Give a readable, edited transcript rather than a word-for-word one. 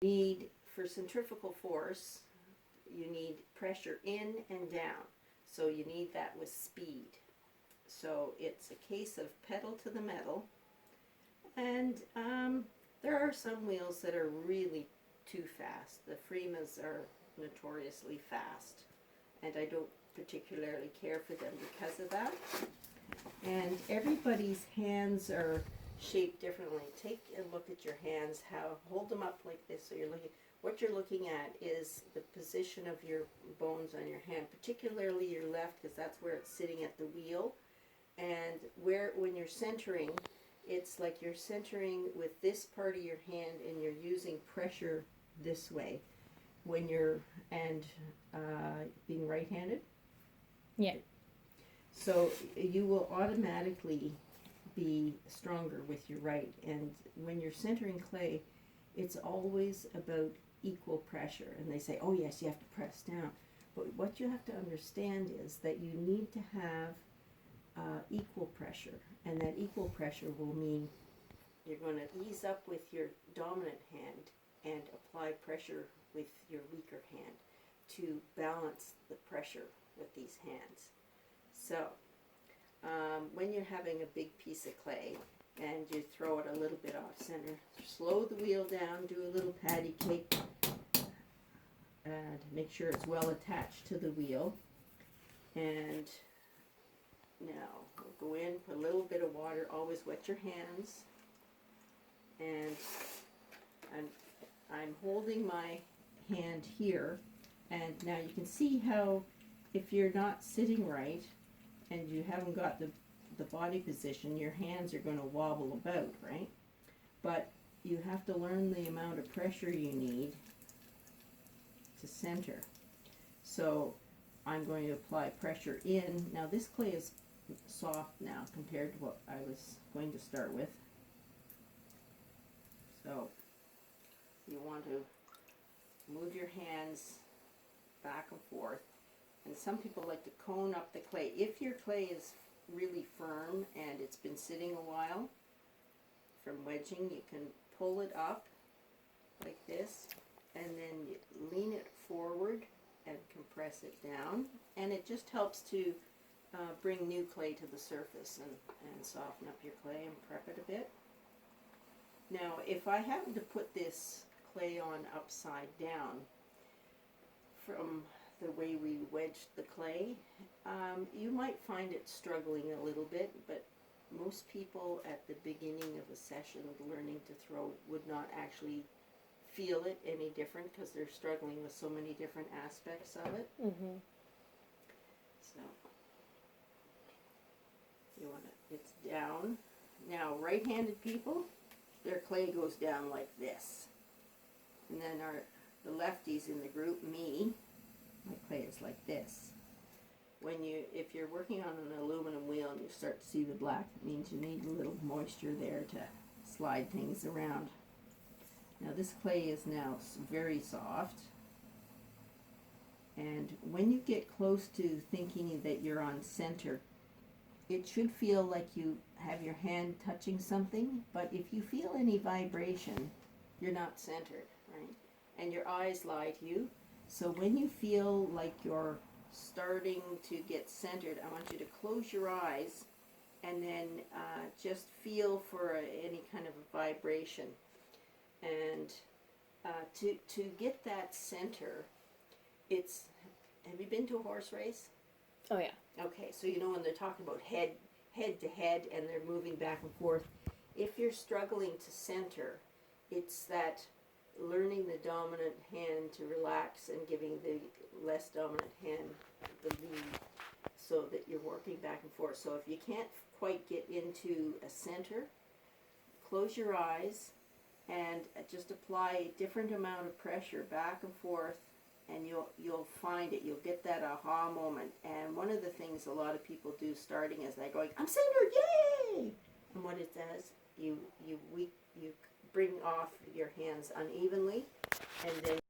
Need for centrifugal force, you need pressure in and down. So you need that with speed. So it's a case of pedal to the metal. And there are some wheels that are really too fast. The Freemas are notoriously fast, and I don't particularly care for them because of that. And everybody's hands are shaped differently. Take a look at your hands. Hold them up like this, so you're looking. What you're looking at is the position of your bones on your hand, particularly your left, because that's where it's sitting at the wheel. And when you're centering, it's like you're centering with this part of your hand, and you're using pressure this way. When you're being right-handed. Yeah. So you will automatically be stronger with your right. And when you're centering clay, it's always about equal pressure. And they say, oh yes, you have to press down. But what you have to understand is that you need to have equal pressure. And that equal pressure will mean you're going to ease up with your dominant hand and apply pressure with your weaker hand to balance the pressure with these hands. So when you're having a big piece of clay and you throw it a little bit off center, slow the wheel down, do a little patty cake, and make sure it's well attached to the wheel. And now we'll go in, put a little bit of water, always wet your hands. And I'm holding my hand here, and now you can see how if you're not sitting right and you haven't got the body position, your hands are going to wobble about, right? But you have to learn the amount of pressure you need to center. So I'm going to apply pressure in. Now this clay is soft now compared to what I was going to start with. So you want to move your hands back and forth. And some people like to cone up the clay. If your clay is really firm and it's been sitting a while from wedging, you can pull it up like this and then you lean it forward and compress it down. And it just helps to bring new clay to the surface and soften up your clay and prep it a bit. Now, if I happen to put this clay on upside down from the way we wedged the clay, you might find it struggling a little bit, but most people at the beginning of a session of learning to throw would not actually feel it any different because they're struggling with so many different aspects of it. Mm-hmm. So you want it's down. Now, right-handed people, their clay goes down like this. And then the lefties in the group, me, my clay is like this. If you're working on an aluminum wheel and you start to see the black, it means you need a little moisture there to slide things around. Now this clay is now very soft. And when you get close to thinking that you're on center, it should feel like you have your hand touching something, but if you feel any vibration, you're not centered, right? And your eyes lie to you. So when you feel like you're starting to get centered, I want you to close your eyes and then just feel for any kind of a vibration. And to get that center, have you been to a horse race? Oh yeah. Okay, so you know when they're talking about head to head and they're moving back and forth, if you're struggling to center, it's that learning the dominant hand to relax and giving the less dominant hand the lead so that you're working back and forth. So if you can't quite get into a center, close your eyes and just apply a different amount of pressure back and forth, and you'll find it. You'll get that aha moment. And one of the things a lot of people do starting is they're going, I'm centered, yay! And what it does, you bring off your hands unevenly, and then